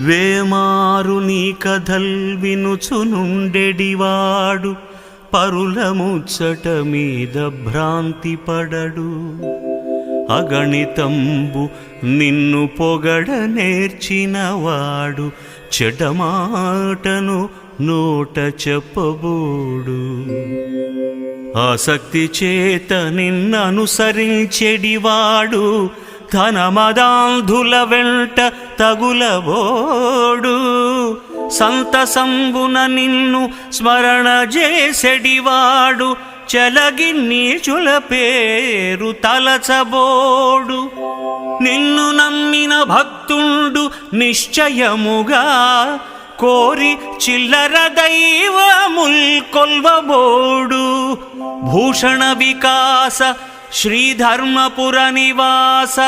వేమారు నీ కథల్ వినుచునుండెడివాడు పరుల ముచ్చట మీద భ్రాంతి పడడు. అగణితంబు నిన్ను పొగడ నేర్చినవాడు చెడమాటను నోట చెప్పబోడు. ఆసక్తి చేత నిన్ననుసరించెడివాడు ధనమదాంధుల వెంట తగులబోడు. సంతసంబున నిన్ను స్మరణ చేసెడివాడు చలగి నీచుల పేరు తలచబోడు. నిన్ను నమ్మిన భక్తుండు నిశ్చయముగా కోరి చిల్లర దైవముల్ కొల్వబోడు. భూషణ వికాస శ్రీధర్మపుర నివాస